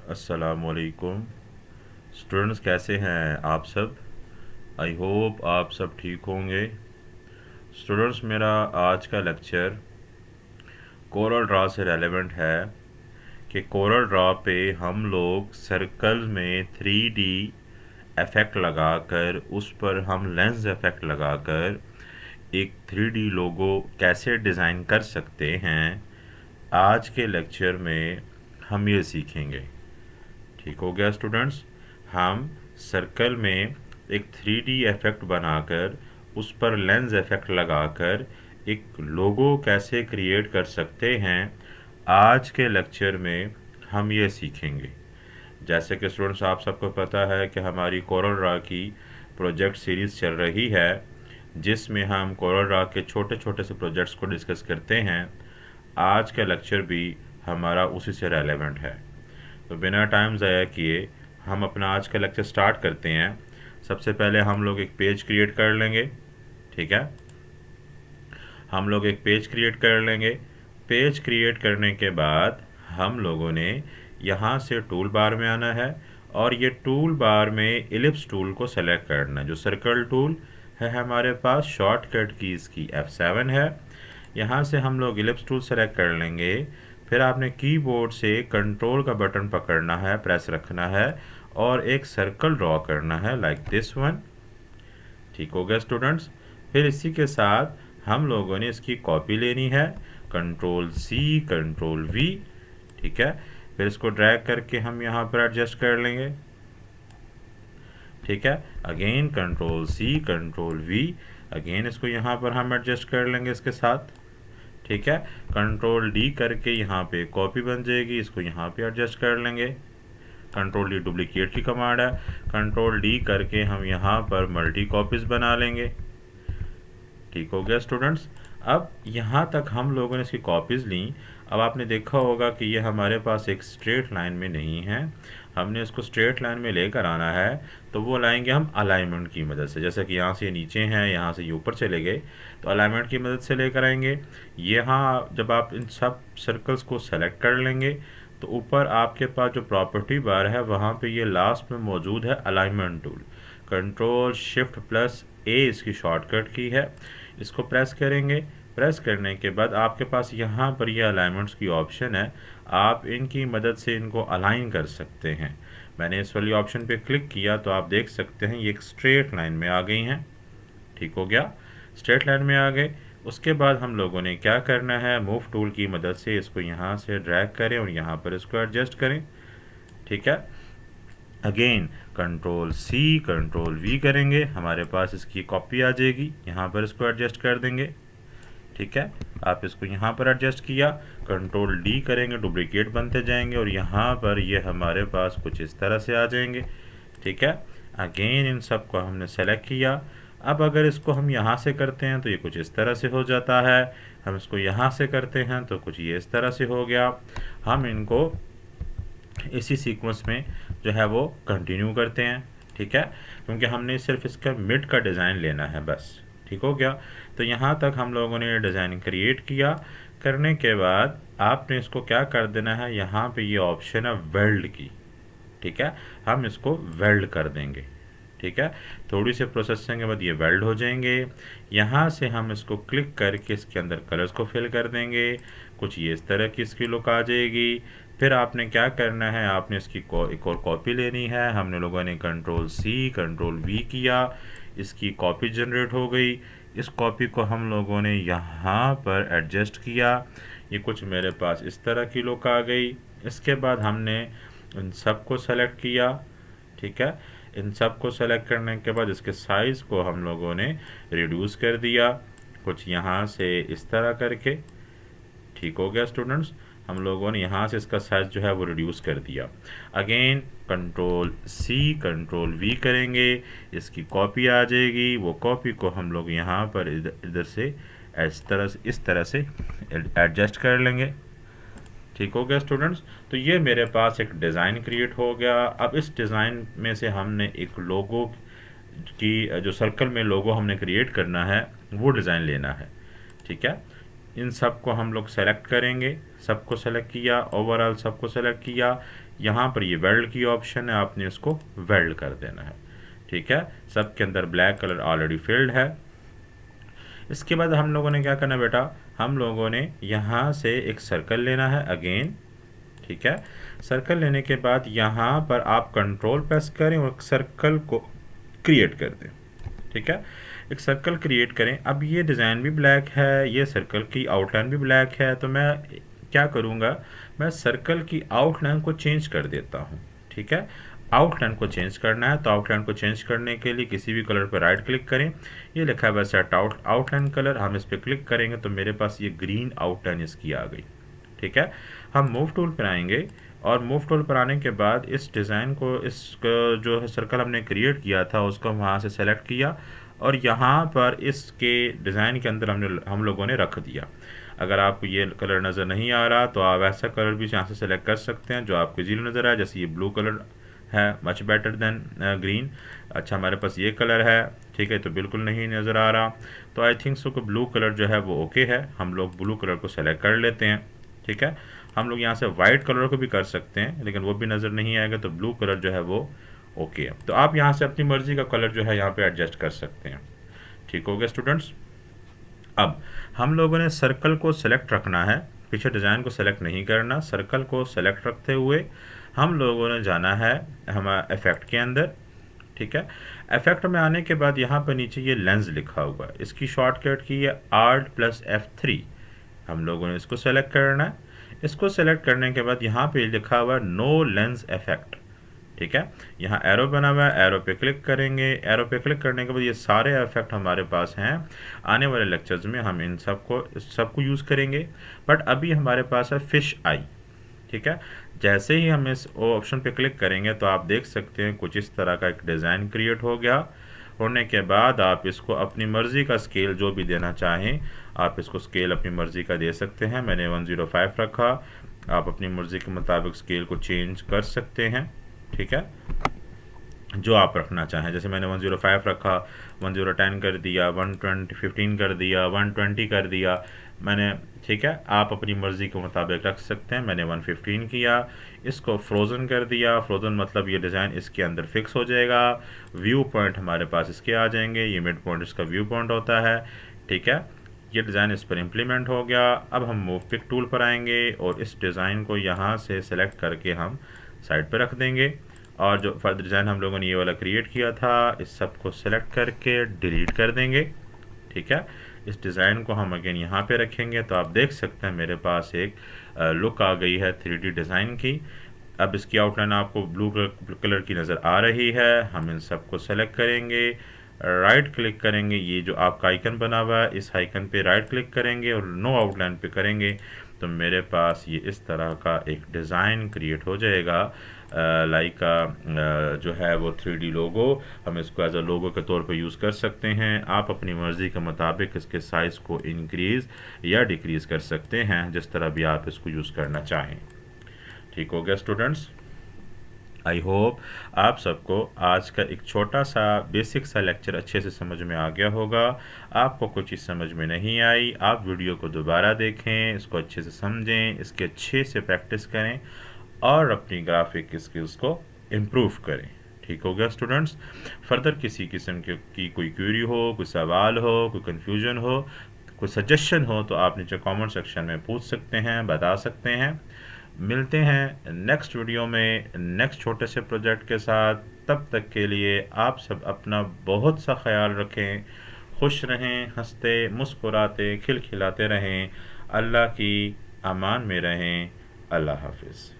अस्सलामुअलैकुम स्टूडेंट्स, कैसे हैं आप सब। आई होप आप सब ठीक होंगे। स्टूडेंट्स, मेरा आज का लेक्चर कोरल ड्रा से रेलेवेंट है कि कोरल ड्रा पे हम लोग सर्कल में 3D इफ़ेक्ट लगाकर उस पर हम लेंस इफ़ेक्ट लगाकर एक 3D लोगो कैसे डिज़ाइन कर सकते हैं। आज के लेक्चर में हम ये सीखेंगे। ठीक हो गया स्टूडेंट्स। हम सर्कल में एक 3D इफेक्ट बनाकर उस पर लेंस इफेक्ट लगाकर एक लोगो कैसे क्रिएट कर सकते हैं, आज के लेक्चर में हम ये सीखेंगे। जैसे कि स्टूडेंट्स, आप सबको पता है कि हमारी कोरल ड्रा की प्रोजेक्ट सीरीज़ चल रही है, जिसमें हम कोरल ड्रा के छोटे छोटे से प्रोजेक्ट्स को डिस्कस करते हैं। आज का लेक्चर भी हमारा उसी से रेलेवेंट है। तो बिना टाइम ज़ाया किए हम अपना आज का लेक्चर स्टार्ट करते हैं। सबसे पहले हम लोग एक पेज क्रिएट कर लेंगे। ठीक है, हम लोग एक पेज क्रिएट कर लेंगे। पेज क्रिएट करने के बाद हम लोगों ने यहाँ से टूल बार में आना है और ये टूल बार में इलिप्स टूल को सेलेक्ट करना है। जो सर्कल टूल है हमारे पास, शॉर्टकट की इसकी F7 है। यहाँ से हम लोग इलिप्स टूल सेलेक्ट कर लेंगे। फिर आपने कीबोर्ड से कंट्रोल का बटन पकड़ना है, प्रेस रखना है और एक सर्कल ड्रॉ करना है लाइक दिस वन। ठीक हो गया स्टूडेंट्स। फिर इसी के साथ हम लोगों ने इसकी कॉपी लेनी है, कंट्रोल C कंट्रोल V। ठीक है, फिर इसको ड्रैग करके हम यहाँ पर एडजस्ट कर लेंगे। ठीक है, again control C control V, again इसको यहाँ पर हम एडजस्ट कर लेंगे इसके साथ। ठीक है, कंट्रोल D करके यहाँ पे कॉपी बन जाएगी, इसको यहाँ पे एडजस्ट कर लेंगे। कंट्रोल D डुप्लीकेट की कमांड है। कंट्रोल D करके हम यहाँ पर मल्टी कॉपीज़ बना लेंगे। ठीक हो गया स्टूडेंट्स। अब यहाँ तक हम लोगों ने इसकी कॉपीज़ ली। अब आपने देखा होगा कि ये हमारे पास एक स्ट्रेट लाइन में नहीं है, हमने इसको स्ट्रेट लाइन में लेकर आना है। तो वो लाएंगे हम अलाइनमेंट की मदद से। जैसे कि यहाँ से नीचे हैं, यहाँ से ये ऊपर चले गए, तो अलाइनमेंट की मदद से लेकर आएंगे। यहाँ जब आप इन सब सर्कल्स को सेलेक्ट कर लेंगे तो ऊपर आपके पास जो प्रॉपर्टी बार है वहाँ पे ये लास्ट में मौजूद है alignment tool. Control shift plus A इसकी शॉर्टकट की है, इसको प्रेस करेंगे। प्रेस करने के बाद आपके पास यहाँ पर ये अलाइनमेंट्स की ऑप्शन है, आप इनकी मदद से इनको अलाइन कर सकते हैं। मैंने इस वाली ऑप्शन पे क्लिक किया तो आप देख सकते हैं ये एक स्ट्रेट लाइन में आ गई हैं। ठीक हो गया, स्ट्रेट लाइन में आ गए। उसके बाद हम लोगों ने क्या करना है, मूव टूल की मदद से इसको यहाँ से ड्रैग करें और यहाँ पर इसको एडजस्ट करें। ठीक है, again control C control V करेंगे, हमारे पास इसकी कॉपी आ जाएगी। यहाँ पर इसको एडजस्ट कर देंगे। ठीक है, आप इसको यहाँ पर एडजस्ट किया, कंट्रोल D करेंगे, डुप्लीकेट बनते जाएंगे और यहाँ पर ये हमारे पास कुछ इस तरह से आ जाएंगे। ठीक है, अगेन इन सब को हमने सेलेक्ट किया। अब अगर इसको हम यहाँ से करते हैं तो ये कुछ इस तरह से हो जाता है, हम इसको यहाँ से करते हैं तो कुछ ये इस तरह से हो गया। हम इनको इसी सीक्वेंस में जो है वो कंटिन्यू करते हैं। ठीक है, क्योंकि हमने सिर्फ इसका मिड का डिज़ाइन लेना है बस। ठीक हो गया, तो यहाँ तक हम लोगों ने डिज़ाइन क्रिएट किया। करने के बाद आपने इसको क्या कर देना है, यहाँ पे ये ऑप्शन है वेल्ड की। ठीक है, हम इसको वेल्ड कर देंगे। ठीक है, थोड़ी सी प्रोसेसिंग के बाद ये वेल्ड हो जाएंगे। यहाँ से हम इसको क्लिक करके इसके अंदर कलर्स को फिल कर देंगे, कुछ ये इस तरह की इसकी लुक आ जाएगी। फिर आपने क्या करना है, आपने इसकी एक और कॉपी लेनी है। हमने लोगों ने कंट्रोल C कंट्रोल V किया, इसकी कॉपी जनरेट हो गई। इस कॉपी को हम लोगों ने यहाँ पर एडजस्ट किया, ये कुछ मेरे पास इस तरह की लुक आ गई। इसके बाद हमने इन सब को सेलेक्ट किया। ठीक है, इन सब को सेलेक्ट करने के बाद इसके साइज़ को हम लोगों ने रिड्यूस कर दिया, कुछ यहाँ से इस तरह करके। ठीक हो गया स्टूडेंट्स, हम लोगों ने यहाँ से इसका साइज़ जो है वो रिड्यूस कर दिया। Again control C control V करेंगे, इसकी कॉपी आ जाएगी। वो कॉपी को हम लोग यहाँ पर इधर से इस तरह से एडजस्ट कर लेंगे। ठीक हो गया स्टूडेंट्स, तो ये मेरे पास एक डिज़ाइन क्रिएट हो गया। अब इस डिज़ाइन में से हमने एक लोगो की, जो सर्कल में लोगो हमने क्रिएट करना है वो डिज़ाइन लेना है। ठीक है, इन सब को हम लोग सेलेक्ट करेंगे। सबको सेलेक्ट किया, ओवरऑल सबको सेलेक्ट किया। यहाँ पर ये वेल्ड की ऑप्शन है, आपने इसको वेल्ड कर देना है। ठीक है, सबके अंदर ब्लैक कलर ऑलरेडी फिल्ड है। इसके बाद हम लोगों ने क्या करना बेटा, हम लोगों ने यहाँ से एक सर्कल लेना है अगेन। ठीक है, सर्कल लेने के बाद यहाँ पर आप कंट्रोल प्रेस करें और सर्कल को क्रिएट कर दें। ठीक है, एक सर्कल क्रिएट करें। अब ये डिज़ाइन भी ब्लैक है, ये सर्कल की आउटलाइन भी ब्लैक है, तो मैं क्या करूँगा, मैं सर्कल की आउटलाइन को चेंज कर देता हूँ। ठीक है, आउटलाइन को चेंज करना है, तो आउटलाइन को चेंज करने के लिए किसी भी कलर पर राइट क्लिक करें। ये लिखा है सेट आउटलाइन कलर, हम इस पर क्लिक करेंगे तो मेरे पास ये ग्रीन आउटलाइन इसकी आ गई। ठीक है, हम मूव टूल पर आएंगे और मूव टूल पर आने के बाद इस डिज़ाइन को, इस जो है सर्कल हमने क्रिएट किया था उसको वहाँ से सेलेक्ट किया और यहाँ पर इसके डिज़ाइन के अंदर हम लोगों ने रख दिया। अगर आपको ये कलर नज़र नहीं आ रहा तो आप ऐसा कलर भी यहाँ से सेलेक्ट कर सकते हैं जो आपको इजीली नज़र आए। जैसे ये ब्लू कलर है, मच बेटर देन ग्रीन। अच्छा, हमारे पास ये कलर है, ठीक है, तो बिल्कुल नहीं नज़र आ रहा, तो आई थिंक सो कि ब्लू कलर जो है वो ओके है। हम लोग ब्लू कलर को सेलेक्ट कर लेते हैं। ठीक है, हम लोग यहाँ से वाइट कलर को भी कर सकते हैं लेकिन वो भी नज़र नहीं आएगा, तो ब्लू कलर जो है वो ओके है। तो आप यहाँ से अपनी मर्ज़ी का कलर जो है यहाँ पे एडजस्ट कर सकते हैं। ठीक हो गया स्टूडेंट्स। अब हम लोगों ने सर्कल को सेलेक्ट रखना है, पीछे डिज़ाइन को सेलेक्ट नहीं करना। सर्कल को सेलेक्ट रखते हुए हम लोगों ने जाना है हमारे इफेक्ट के अंदर। ठीक है, इफेक्ट में आने के बाद यहाँ पर नीचे ये लेंस लिखा हुआ है, इसकी शॉर्टकट की है Alt+F3। हम लोगों ने इसको सेलेक्ट करना है। इसको सेलेक्ट करने के बाद यहाँ पे लिखा हुआ है नो लेंस इफेक्ट। ठीक है, यहाँ एरो बना हुआ है, एरो पे क्लिक करेंगे। एरो पे क्लिक करने के बाद ये सारे इफेक्ट हमारे पास हैं। आने वाले लेक्चर्स में हम इन सबको यूज़ करेंगे, बट अभी हमारे पास है फिश आई। ठीक है, जैसे ही हम इस ऑप्शन पे क्लिक करेंगे तो आप देख सकते हैं कुछ इस तरह का एक डिज़ाइन क्रिएट हो गया। होने के बाद आप इसको अपनी मर्ज़ी का स्केल जो भी देना चाहें, आप इसको स्केल अपनी मर्ज़ी का दे सकते हैं। मैंने 105 रखा, आप अपनी मर्ज़ी के मुताबिक स्केल को चेंज कर सकते हैं। ठीक है, जो आप रखना चाहें, जैसे मैंने 105 रखा, 1010 कर दिया, 115 कर दिया, 120 कर दिया मैंने। ठीक है, आप अपनी मर्ज़ी के मुताबिक रख सकते हैं। मैंने 115 किया, इसको फ्रोज़न कर दिया। फ्रोज़न मतलब ये डिज़ाइन इसके अंदर फिक्स हो जाएगा। व्यू पॉइंट हमारे पास इसके आ जाएंगे, ये मिड पॉइंट इसका व्यू पॉइंट होता है। ठीक है, ये डिज़ाइन इस पर इम्प्लीमेंट हो गया। अब हम मूव पिक टूल पर आएंगे और इस डिज़ाइन को यहाँ से सेलेक्ट करके हम साइड पर रख देंगे। और जो फर्दर डिज़ाइन हम लोगों ने ये वाला क्रिएट किया था, इस सब को सेलेक्ट करके डिलीट कर देंगे। ठीक है, इस डिज़ाइन को हम अगेन यहाँ पे रखेंगे, तो आप देख सकते हैं मेरे पास एक लुक आ गई है 3D डिज़ाइन की। अब इसकी आउटलाइन आपको ब्लू कलर की नज़र आ रही है। हम इन सब को सेलेक्ट करेंगे, राइट क्लिक करेंगे, ये जो आपका आइकन बना हुआ है इस आइकन पे राइट क्लिक करेंगे और नो आउटलाइन पे करेंगे, तो मेरे पास ये इस तरह का एक डिज़ाइन क्रिएट हो जाएगा। लाइक जो है वो 3D लोगो, हम इसको एज अ लोगो के तौर पे यूज़ कर सकते हैं। आप अपनी मर्ज़ी के मुताबिक इसके साइज़ को इंक्रीज़ या डिक्रीज़ कर सकते हैं, जिस तरह भी आप इसको यूज़ करना चाहें। ठीक हो गया स्टूडेंट्स। आई होप आप सबको आज का एक छोटा सा बेसिक सा लेक्चर अच्छे से समझ में आ गया होगा। आपको कुछ चीज़ समझ में नहीं आई, आप वीडियो को दोबारा देखें, इसको अच्छे से समझें, इसके अच्छे से प्रैक्टिस करें और अपनी ग्राफिक स्किल्स को इम्प्रूव करें। ठीक हो गया स्टूडेंट्स। फर्दर किसी किस्म की कोई क्वेरी हो, कोई सवाल हो, कोई कन्फ्यूजन हो, कोई सजेशन हो, तो आप नीचे कमेंट सेक्शन में पूछ सकते हैं, बता सकते हैं। मिलते हैं नेक्स्ट वीडियो में नेक्स्ट छोटे से प्रोजेक्ट के साथ। तब तक के लिए आप सब अपना बहुत सा ख्याल रखें, खुश रहें, हंसते मुस्कुराते खिलखिलाते रहें, अल्लाह की अमान में रहें। अल्लाह हाफिज़।